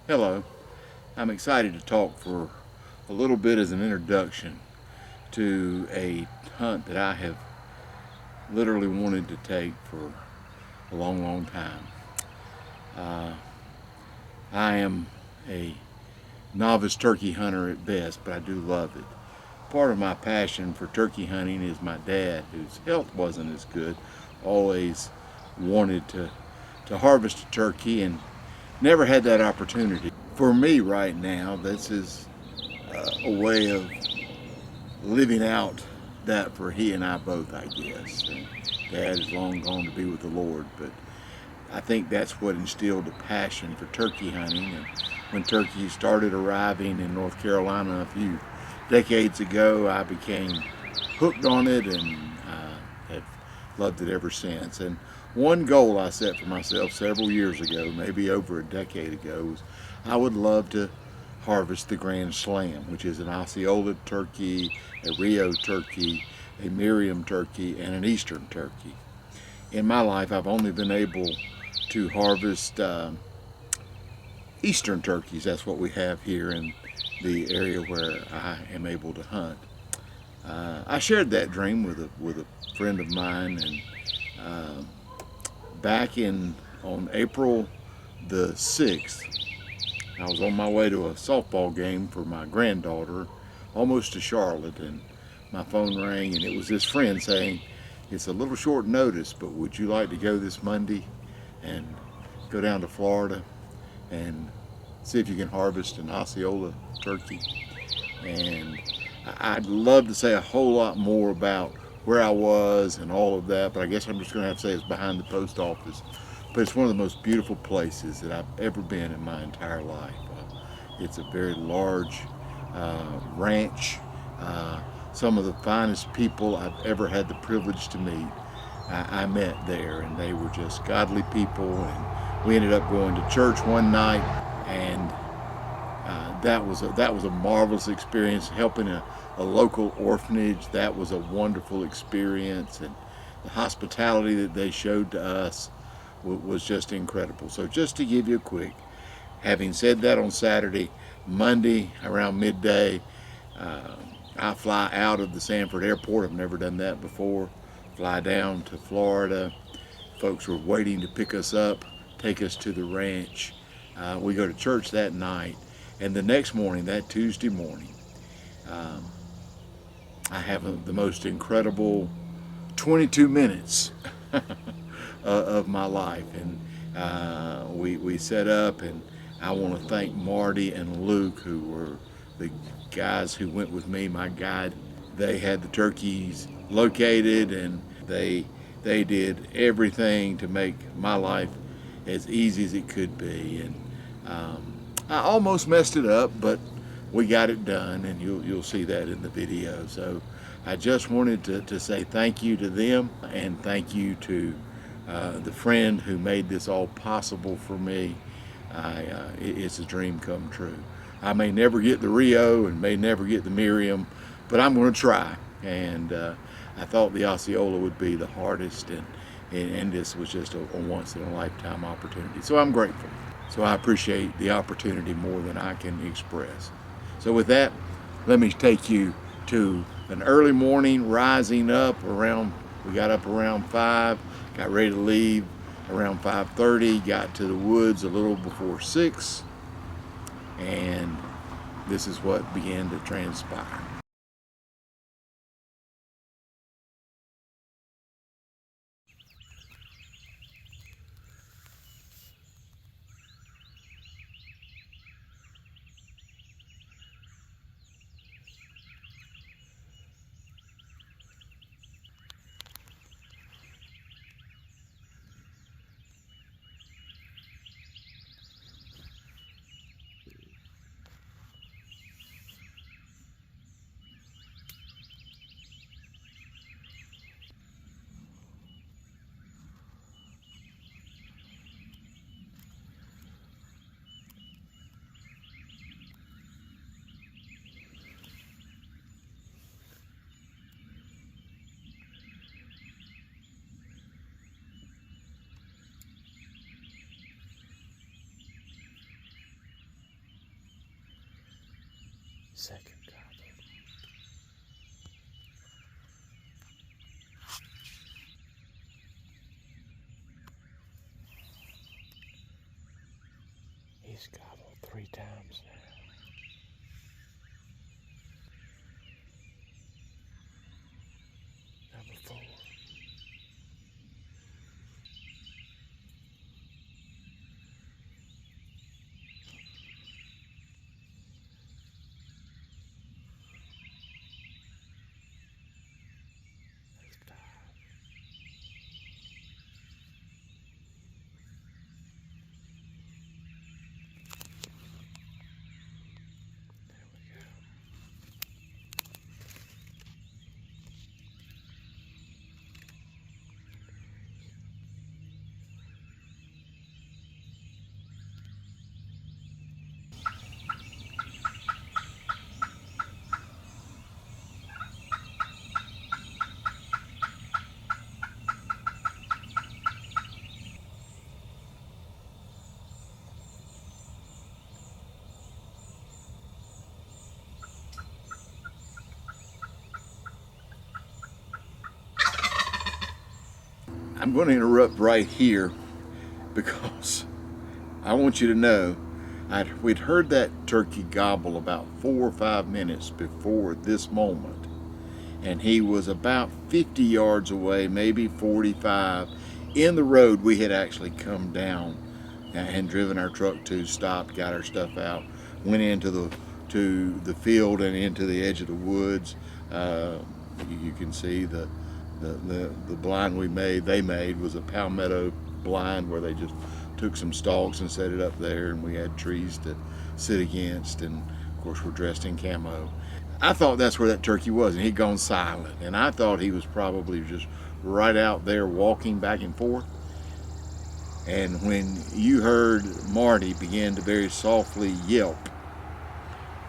Hello, I'm excited to talk for a little bit as an introduction to a hunt that I have literally wanted to take for a long, long time. Uh, I am a novice turkey hunter at best, but I do love it. Part of my passion for turkey hunting is my dad, whose health wasn't as good, always wanted to harvest a turkey and never had that opportunity. For me right now, this is a way of living out that for he and I both, I guess. And Dad is long gone to be with the Lord, but I think that's what instilled a passion for turkey hunting. And when turkeys started arriving in North Carolina a few decades ago, I became hooked on it and have loved it ever since. And one goal I set for myself several years ago, maybe over a decade ago, was I would love to harvest the Grand Slam, which is an Osceola turkey, a Rio turkey, a Miriam turkey, and an Eastern turkey. In my life, I've only been able to harvest Eastern turkeys. That's what we have here in the area where I am able to hunt. I shared that dream with a friend of mine, and uh, back in on April the 6th, I was on my way to a softball game for my granddaughter, almost to Charlotte, and my phone rang, and it was this friend saying, "It's a little short notice, but would you like to go this Monday and go down to Florida and see if you can harvest an Osceola turkey?" And I'd love to say a whole lot more about where I was and all of that, but I guess I'm just going to have to say it's behind the post office. But it's one of the most beautiful places that I've ever been in my entire life. It's a very large ranch. Uh, some of the finest people I've ever had the privilege to meet, I met there, and they were just godly people. And we ended up going to church one night, and that was a marvelous experience. Helping a local orphanage, that was a wonderful experience, and the hospitality that they showed to us was just incredible. So just to give you a quick, having said that, on Saturday, Monday around midday, uh, I fly out of the Sanford airport. I've never done that before. Fly down to Florida. Folks were waiting to pick us up, take us to the ranch. We go to church that night, and the next morning, that Tuesday morning, um, I have the most incredible 22 minutes of my life. And we set up, and I want to thank Marty and Luke, who were the guys who went with me, my guide. They had the turkeys located, and they did everything to make my life as easy as it could be. And I almost messed it up, but we got it done, and you'll see that in the video. So I just wanted to say thank you to them, and thank you to the friend who made this all possible for me. It's a dream come true. I may never get the Rio and may never get the Miriam, but I'm going to try. And I thought the Osceola would be the hardest, and this was just a once in a lifetime opportunity. So I'm grateful. So I appreciate the opportunity more than I can express. So with that, let me take you to an early morning, rising up around, we got up around 5, got ready to leave around 5:30, got to the woods a little before 6, and this is what began to transpire. Second gobble. He's gobbled 3 times now. Number 4. That's 5. There we go. I'm going to interrupt right here because I want you to know we'd heard that turkey gobble about 4 or 5 minutes before this moment, and he was about 50 yards away, maybe 45, in the road we had actually come down and driven our truck to, stopped, got our stuff out, went into the field and into the edge of the woods. You can see the blind they made was a palmetto blind where they just took some stalks and set it up there, and we had trees to sit against, and of course we're dressed in camo. I thought that's where that turkey was, and he'd gone silent, and I thought he was probably just right out there walking back and forth. And when you heard Marty begin to very softly yelp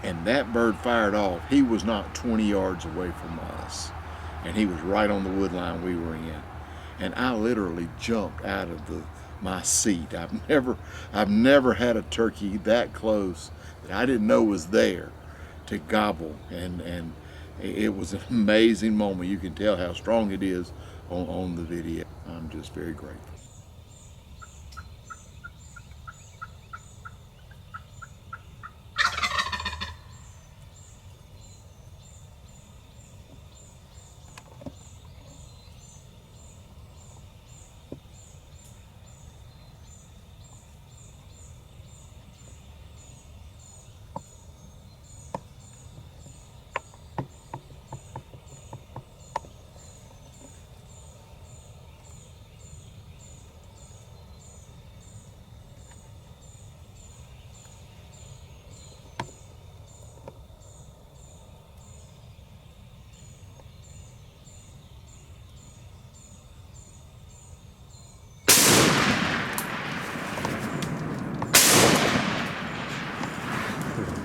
and that bird fired off, he was not 20 yards away from us, and he was right on the wood line we were in. And I literally jumped out of my seat. I've never had a turkey that close that I didn't know was there to gobble, and it was an amazing moment. You can tell how strong it is on the video. I'm just very grateful.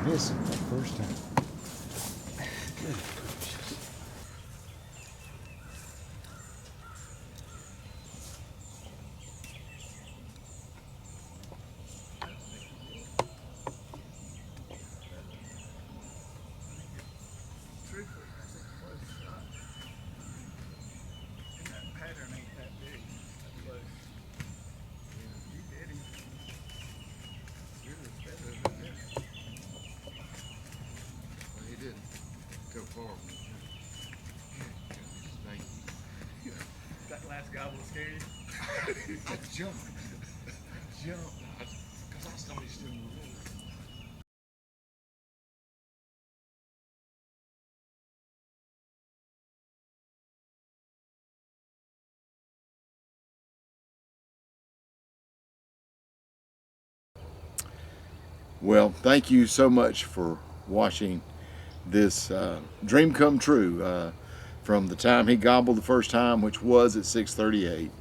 Missing the first time. Good gracious. That last gobble scared you? I jumped. Because I started still moving. Well, thank you so much for watching this dream come true. From the time he gobbled the first time, which was at 6:38,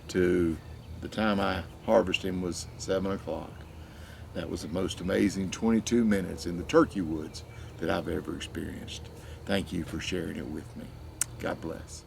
to the time I harvested him was 7 o'clock. That was the most amazing 22 minutes in the turkey woods that I've ever experienced. Thank you for sharing it with me. God bless.